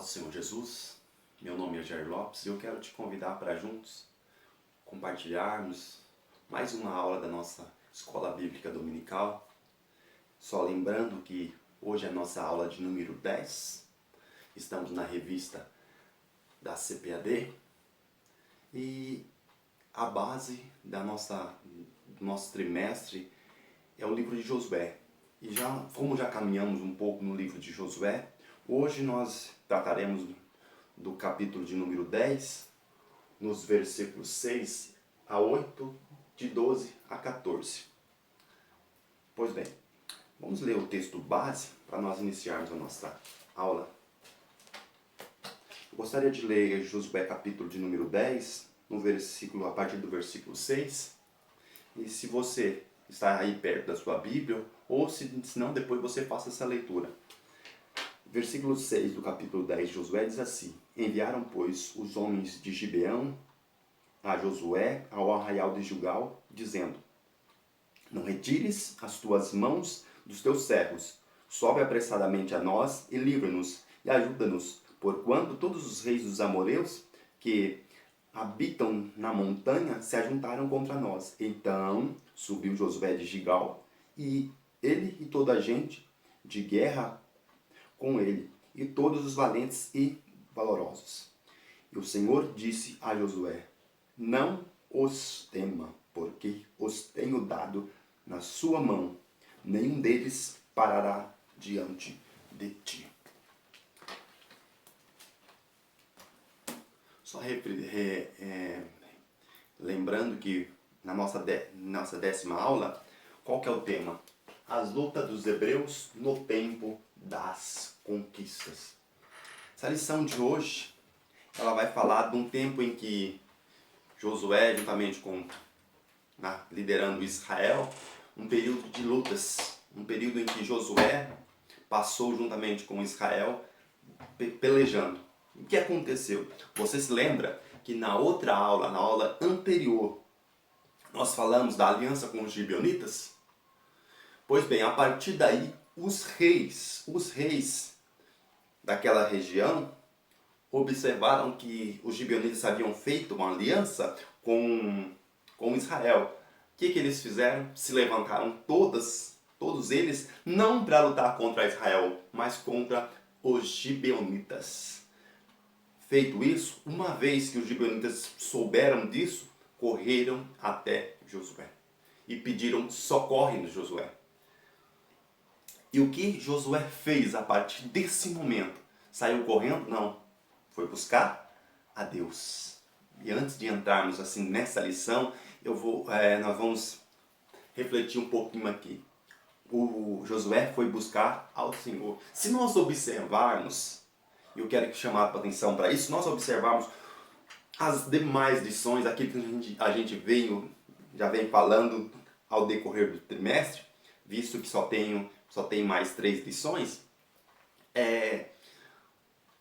paz do Senhor Jesus, meu nome é Jair Lopes e eu quero te convidar para juntos compartilharmos mais uma aula da nossa Escola Bíblica Dominical. Só lembrando que hoje é a nossa aula de número 10, estamos na revista da CPAD e a base do nosso trimestre é o livro de Josué. E como já caminhamos um pouco no livro de Josué, hoje nós trataremos do capítulo de número 10, nos versículos 6 a 8, de 12 a 14. Pois bem, vamos ler o texto base para nós iniciarmos a nossa aula. Eu gostaria de ler Josué capítulo de número 10, a partir do versículo 6. E se você está aí perto da sua Bíblia, ou se não, depois você faça essa leitura. Versículo 6 do capítulo 10 de Josué diz assim: Enviaram, pois, os homens de Gibeão a Josué ao arraial de Gilgal, dizendo: Não retires as tuas mãos dos teus servos, sobe apressadamente a nós e livra-nos e ajuda-nos, porquanto todos os reis dos amorreus que habitam na montanha se ajuntaram contra nós. Então subiu Josué de Gilgal, e ele e toda a gente de guerra com ele, e todos os valentes e valorosos. E o Senhor disse a Josué: Não os tema, porque os tenho dado na sua mão, nenhum deles parará diante de ti. Só lembrando que na nossa 10ª aula, qual que é o tema? As lutas dos hebreus no tempo das conquistas. Essa lição de hoje, ela vai falar de um tempo em que Josué, juntamente liderando Israel, um período de lutas, um período em que Josué passou juntamente com Israel pelejando. O que aconteceu? Você se lembra que na outra aula, na aula anterior, nós falamos da aliança com os gibeonitas? Pois bem, a partir daí, os reis daquela região observaram que os gibeonitas haviam feito uma aliança com Israel. O que eles fizeram? Se levantaram todos eles, não para lutar contra Israel, mas contra os gibeonitas. Feito isso, uma vez que os gibeonitas souberam disso, correram até Josué e pediram socorro de Josué. E o que Josué fez a partir desse momento? Saiu correndo? Não. Foi buscar a Deus. E antes de entrarmos assim nessa lição, nós vamos refletir um pouquinho aqui. O Josué foi buscar ao Senhor. Se nós observarmos, e eu quero chamar a atenção para isso, nós observarmos as demais lições, aquilo que a gente já vem falando ao decorrer do trimestre, visto que só tem mais 3 lições,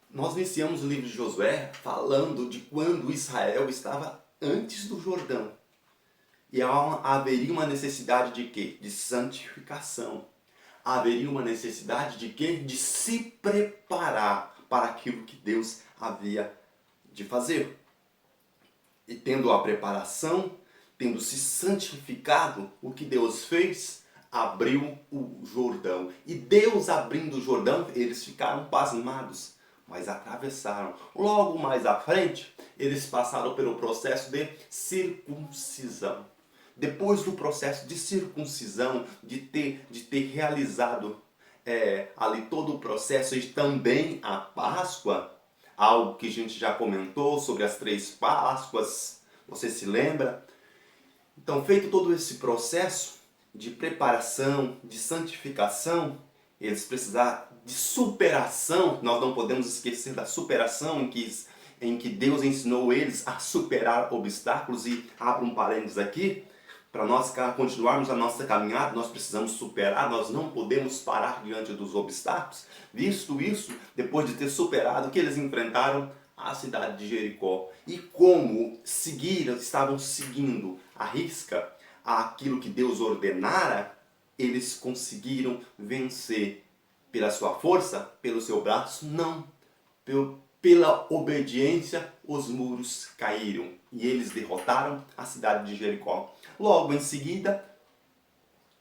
nós iniciamos o livro de Josué falando de quando Israel estava antes do Jordão. E haveria uma necessidade de quê? De santificação. Haveria uma necessidade de quê? De se preparar para aquilo que Deus havia de fazer. E tendo a preparação, tendo se santificado, o que Deus fez? Abriu o Jordão. E Deus abrindo o Jordão, eles ficaram pasmados, mas atravessaram. Logo mais à frente, eles passaram pelo processo de circuncisão. Depois do processo de circuncisão, de ter realizado ali todo o processo e também a Páscoa, algo que a gente já comentou sobre as 3 Páscoas, você se lembra? Então, feito todo esse processo de preparação, de santificação, eles precisaram de superação. Nós não podemos esquecer da superação em que Deus ensinou eles a superar obstáculos. E abro um parênteses aqui, para nós continuarmos a nossa caminhada, nós precisamos superar, nós não podemos parar diante dos obstáculos. Visto isso, depois de ter superado, o que eles enfrentaram? A cidade de Jericó. E como estavam seguindo à risca aquilo que Deus ordenara, eles conseguiram vencer pela sua força, pelo seu braço? Não. pela obediência, os muros caíram e eles derrotaram a cidade de Jericó. Logo em seguida,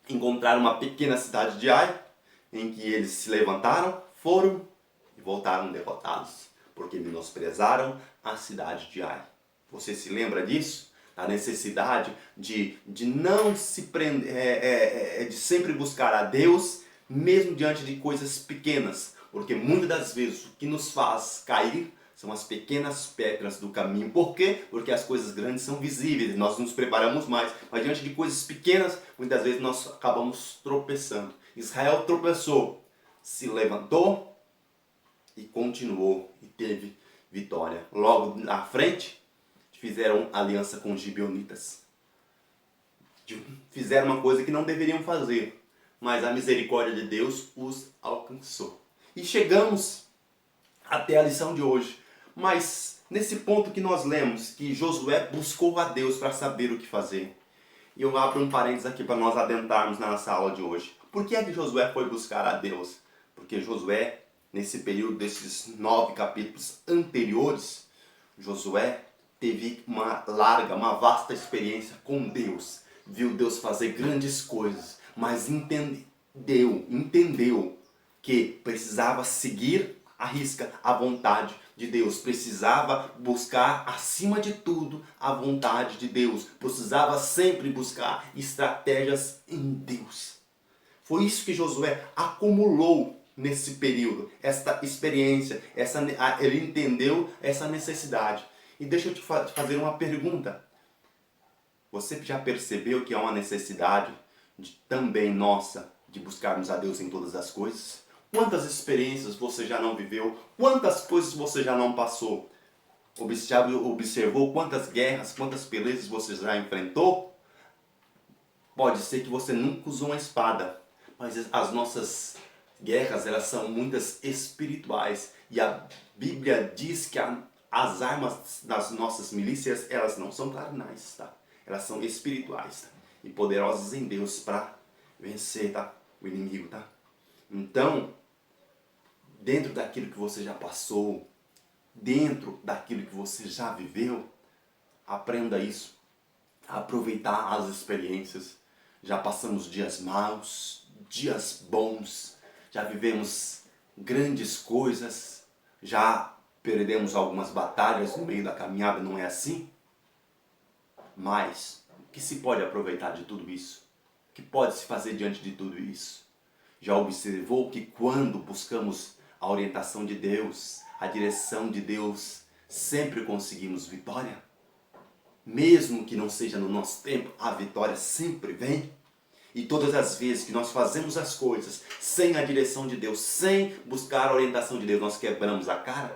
encontraram uma pequena cidade de Ai, em que eles se levantaram, foram e voltaram derrotados, porque menosprezaram a cidade de Ai. Você se lembra disso? A necessidade de não se prender, de sempre buscar a Deus, mesmo diante de coisas pequenas, porque muitas das vezes o que nos faz cair são as pequenas pedras do caminho. Por quê? Porque as coisas grandes são visíveis, nós nos preparamos mais, mas diante de coisas pequenas, muitas vezes nós acabamos tropeçando. Israel tropeçou, se levantou e continuou e teve vitória. Logo na frente, fizeram aliança com os gibeonitas. Fizeram uma coisa que não deveriam fazer, mas a misericórdia de Deus os alcançou. E chegamos até a lição de hoje. Mas nesse ponto que nós lemos, que Josué buscou a Deus para saber o que fazer. E eu abro um parênteses aqui para nós adentrarmos na nossa aula de hoje. Por que é que Josué foi buscar a Deus? Porque Josué, nesse período desses 9 capítulos anteriores, Josué teve uma vasta experiência com Deus. Viu Deus fazer grandes coisas, mas entendeu que precisava seguir à risca a vontade de Deus. Precisava buscar, acima de tudo, a vontade de Deus. Precisava sempre buscar estratégias em Deus. Foi isso que Josué acumulou nesse período, esta experiência, ele entendeu essa necessidade. E deixa eu te fazer uma pergunta. Você já percebeu que há uma necessidade também nossa de buscarmos a Deus em todas as coisas? Quantas experiências você já não viveu? Quantas coisas você já não passou? Já observou quantas guerras, quantas pelejas você já enfrentou? Pode ser que você nunca usou uma espada, mas as nossas guerras, elas são muitas espirituais. E a Bíblia diz que as armas das nossas milícias, elas não são carnais, tá? Elas são espirituais, tá? E poderosas em Deus para vencer, tá? O inimigo, tá? Então, dentro daquilo que você já passou, dentro daquilo que você já viveu, aprenda isso. Aproveitar as experiências. Já passamos dias maus, dias bons, já vivemos grandes coisas, já perdemos algumas batalhas no meio da caminhada, não é assim? Mas, o que se pode aproveitar de tudo isso? O que pode se fazer diante de tudo isso? Já observou que quando buscamos a orientação de Deus, a direção de Deus, sempre conseguimos vitória? Mesmo que não seja no nosso tempo, a vitória sempre vem. E todas as vezes que nós fazemos as coisas sem a direção de Deus, sem buscar a orientação de Deus, nós quebramos a cara.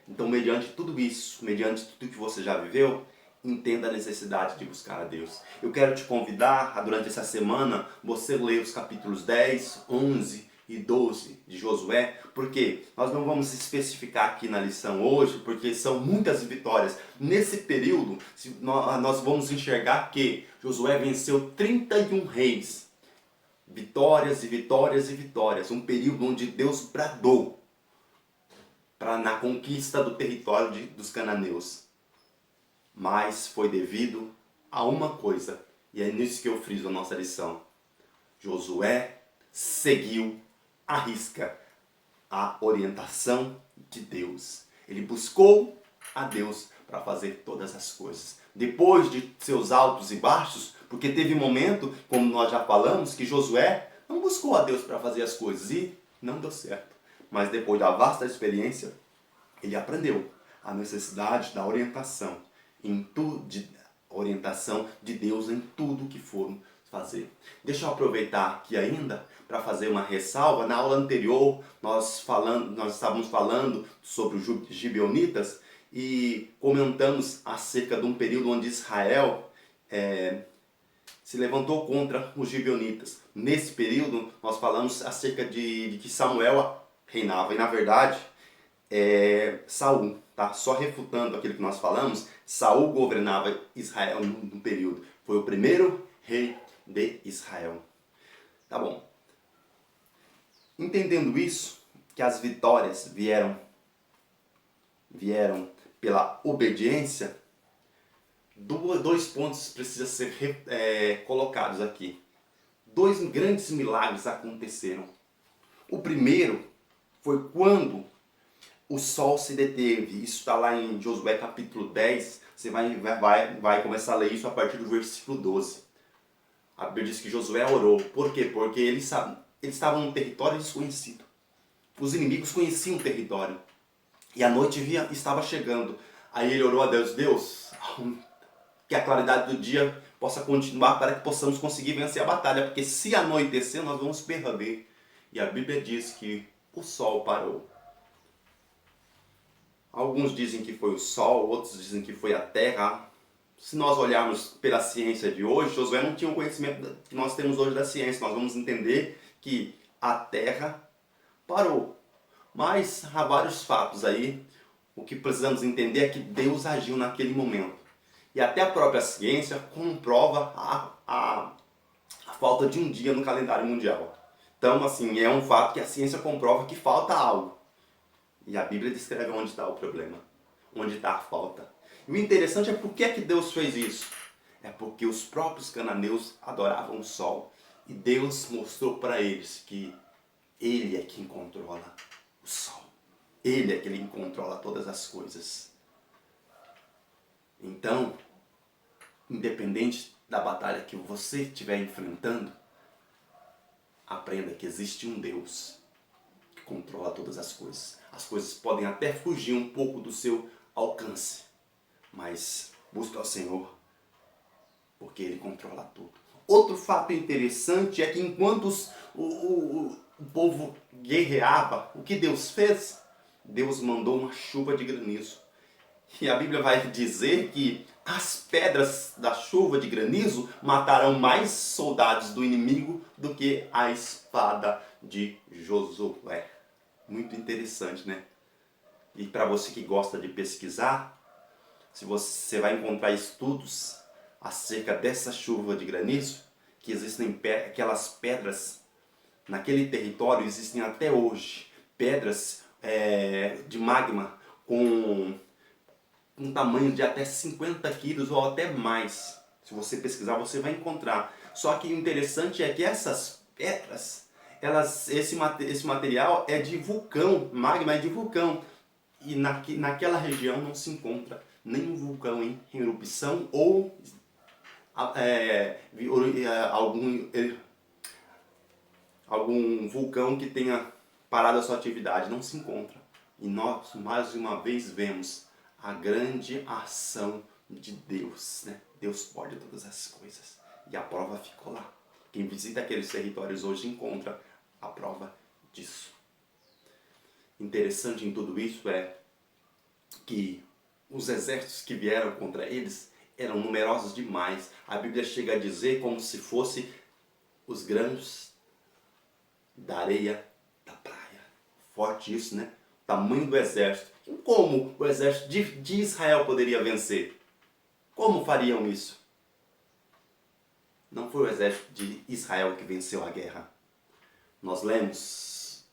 Então, mediante tudo isso, mediante tudo que você já viveu, entenda a necessidade de buscar a Deus. Eu quero te convidar, durante essa semana, você ler os capítulos 10, 11 e 12 de Josué, porque nós não vamos especificar aqui na lição hoje, porque são muitas vitórias. Nesse período, nós vamos enxergar que Josué venceu 31 reis. Vitórias e vitórias e vitórias. Um período onde Deus bradou na conquista do território dos cananeus. Mas foi devido a uma coisa, e é nisso que eu friso a nossa lição. Josué seguiu à risca a orientação de Deus. Ele buscou a Deus para fazer todas as coisas. Depois de seus altos e baixos, porque teve um momento, como nós já falamos, que Josué não buscou a Deus para fazer as coisas e não deu certo. Mas depois da vasta experiência, ele aprendeu a necessidade da orientação orientação de Deus em tudo que for fazer. Deixa eu aproveitar aqui ainda para fazer uma ressalva. Na aula anterior nós estávamos falando sobre os gibeonitas e comentamos acerca de um período onde Israel se levantou contra os gibeonitas. Nesse período nós falamos acerca de que Samuel reinava e na verdade Saul, tá? Só refutando aquilo que nós falamos, Saul governava Israel no período. Foi o primeiro rei de Israel. Tá bom. Entendendo isso, que as vitórias vieram vieram pela obediência, dois pontos precisam ser colocados aqui. Dois grandes milagres aconteceram. O primeiro foi quando o sol se deteve. Isso está lá em Josué capítulo 10. Você vai começar a ler isso a partir do versículo 12. A Bíblia diz que Josué orou. Por quê? Porque eles estavam num território desconhecido. Os inimigos conheciam o território. E a noite estava chegando. Aí ele orou a Deus: Deus, que a claridade do dia possa continuar para que possamos conseguir vencer a batalha. Porque se anoitecer, nós vamos perder. E a Bíblia diz que o sol parou. Alguns dizem que foi o sol, outros dizem que foi a terra. Se nós olharmos pela ciência de hoje, Josué não tinha o conhecimento que nós temos hoje da ciência. Nós vamos entender que a terra parou. Mas há vários fatos aí. O que precisamos entender é que Deus agiu naquele momento. E até a própria ciência comprova a falta de um dia no calendário mundial. Então, assim, é um fato que a ciência comprova que falta algo. E a Bíblia descreve onde está o problema, onde está a falta. E o interessante é por que Deus fez isso. É porque os próprios cananeus adoravam o sol. E Deus mostrou para eles que Ele é quem controla o sol. Ele é quem controla todas as coisas. Então, independente da batalha que você estiver enfrentando, aprenda que existe um Deus que controla todas as coisas. As coisas podem até fugir um pouco do seu alcance, mas busque ao Senhor, porque Ele controla tudo. Outro fato interessante é que enquanto o povo guerreava, o que Deus fez? Deus mandou uma chuva de granizo. E a Bíblia vai dizer que as pedras da chuva de granizo matarão mais soldados do inimigo do que a espada de Josué. Muito interessante, né? E para você que gosta de pesquisar, se você vai encontrar estudos acerca dessa chuva de granizo, que existem aquelas pedras naquele território, existem até hoje pedras de magma com um tamanho de até 50 quilos ou até mais. Se você pesquisar, você vai encontrar. Só que o interessante é que essas pedras, esse material é de vulcão, magma é de vulcão. E naquela região não se encontra nenhum vulcão em erupção ou algum vulcão que tenha parado a sua atividade. Não se encontra. E nós, mais uma vez, vemos a grande ação de Deus, né? Deus pode todas as coisas. E a prova ficou lá. Quem visita aqueles territórios hoje encontra a prova disso. Interessante em tudo isso é que os exércitos que vieram contra eles eram numerosos demais. A Bíblia chega a dizer como se fosse os grãos da areia da praia. Forte isso, né? O tamanho do exército. E como o exército de Israel poderia vencer? Como fariam isso? Não foi o exército de Israel que venceu a guerra. Nós lemos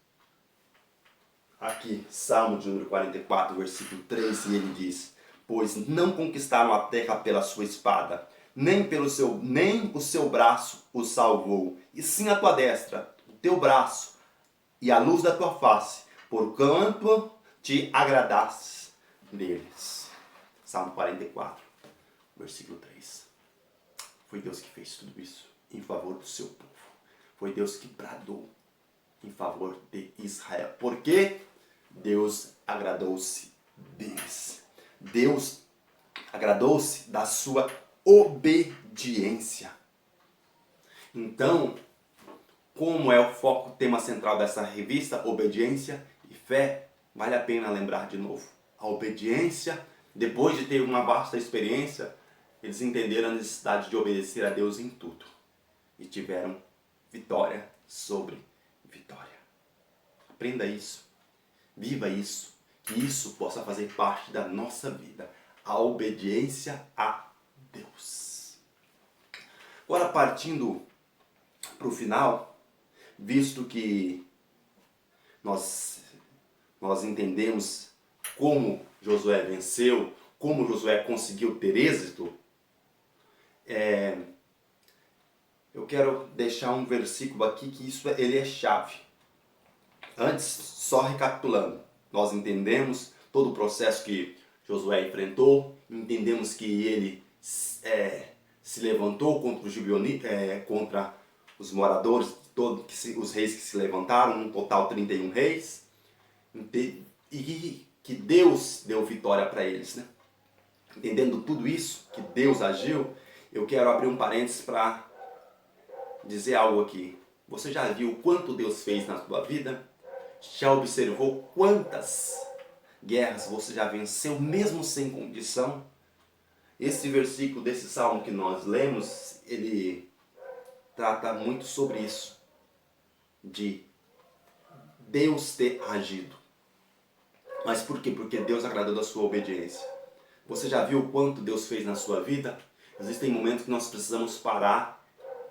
aqui, Salmo de número 44, versículo 3, e ele diz: pois não conquistaram a terra pela sua espada, nem o seu braço o salvou, e sim a tua destra, o teu braço e a luz da tua face, porquanto te agradastes deles. Salmo 44, versículo 3. Foi Deus que fez tudo isso em favor do seu povo. Foi Deus que bradou em favor de Israel. Porque Deus agradou-se deles. Deus agradou-se da sua obediência. Então, como é o tema central dessa revista, obediência e fé, vale a pena lembrar de novo. A obediência, depois de ter uma vasta experiência, eles entenderam a necessidade de obedecer a Deus em tudo. E tiveram vitória sobre vitória. Aprenda isso. Viva isso. Que isso possa fazer parte da nossa vida. A obediência a Deus. Agora, partindo para o final, visto que nós entendemos como Josué venceu, como Josué conseguiu ter êxito, eu quero deixar um versículo aqui que ele é chave. Antes, só recapitulando, nós entendemos todo o processo que Josué enfrentou, entendemos que ele se levantou contra contra os moradores, os reis que se levantaram, um total 31 reis, e que Deus deu vitória para eles, né? Entendendo tudo isso, que Deus agiu, eu quero abrir um parênteses para dizer algo aqui. Você já viu quanto Deus fez na sua vida? Já observou quantas guerras você já venceu, mesmo sem condição? Esse versículo desse salmo que nós lemos, ele trata muito sobre isso, de Deus ter agido. Mas por quê? Porque Deus agradou da sua obediência. Você já viu o quanto Deus fez na sua vida? Existem momentos que nós precisamos parar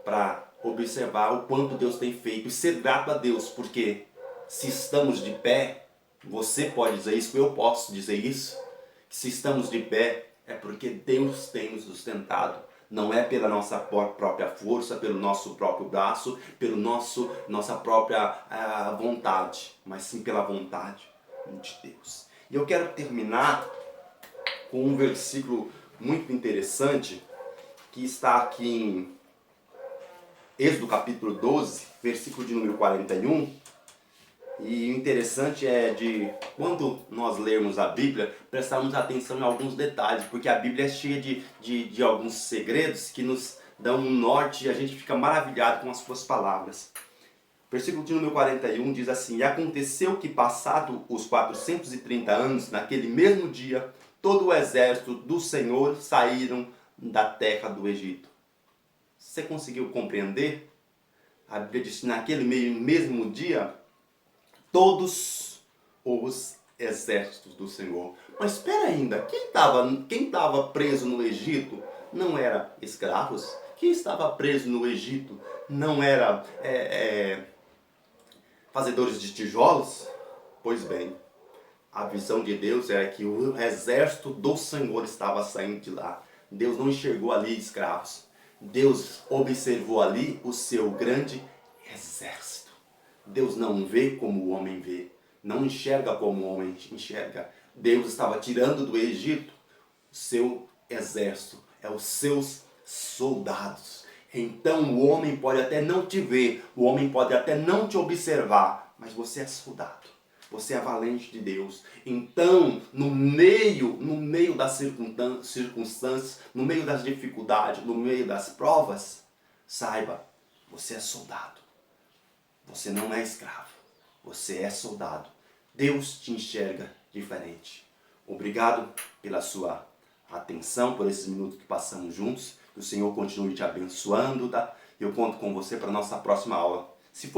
para observar o quanto Deus tem feito e ser grato a Deus, porque se estamos de pé, você pode dizer isso, eu posso dizer isso, que se estamos de pé é porque Deus tem nos sustentado. Não é pela nossa própria força, pelo nosso próprio braço, pela nossa própria vontade, mas sim pela vontade de Deus. E eu quero terminar com um versículo muito interessante que está aqui em Êxodo capítulo 12, versículo de número 41. E o interessante é de, quando nós lermos a Bíblia, prestarmos atenção em alguns detalhes, porque a Bíblia é cheia de alguns segredos que nos dão um norte e a gente fica maravilhado com as suas palavras. Versículo de número 41 diz assim: E aconteceu que, passado os 430 anos, naquele mesmo dia, todo o exército do Senhor saíram da terra do Egito. Você conseguiu compreender? A Bíblia diz que naquele mesmo dia, todos os exércitos do Senhor. Mas espera ainda, quem estava preso no Egito não era escravos? Quem estava preso no Egito não era fazedores de tijolos? Pois bem, a visão de Deus era que o exército do Senhor estava saindo de lá. Deus não enxergou ali escravos. Deus observou ali o seu grande exército. Deus não vê como o homem vê, não enxerga como o homem enxerga. Deus estava tirando do Egito o seu exército, os seus soldados. Então o homem pode até não te ver, o homem pode até não te observar, mas você é soldado, você é valente de Deus. Então, no meio das circunstâncias, no meio das dificuldades, no meio das provas, saiba, você é soldado. Você não é escravo, você é soldado. Deus te enxerga diferente. Obrigado pela sua atenção, por esses minutos que passamos juntos. Que o Senhor continue te abençoando, tá? Eu conto com você para a nossa próxima aula. Se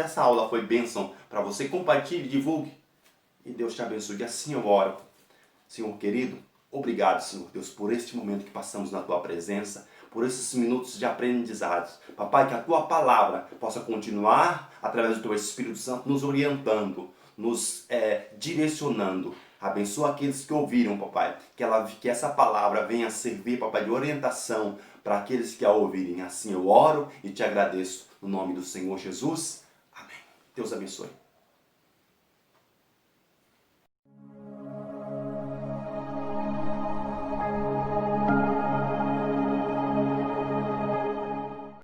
essa aula foi bênção para você, compartilhe, divulgue. E Deus te abençoe. E assim eu oro. Senhor querido, obrigado, Senhor Deus, por este momento que passamos na Tua presença, por esses minutos de aprendizados. Papai, que a Tua palavra possa continuar, através do Teu Espírito Santo, nos orientando, nos direcionando. Abençoa aqueles que ouviram, papai, que essa palavra venha servir, papai, de orientação para aqueles que a ouvirem. Assim eu oro e te agradeço, no nome do Senhor Jesus. Amém. Deus abençoe.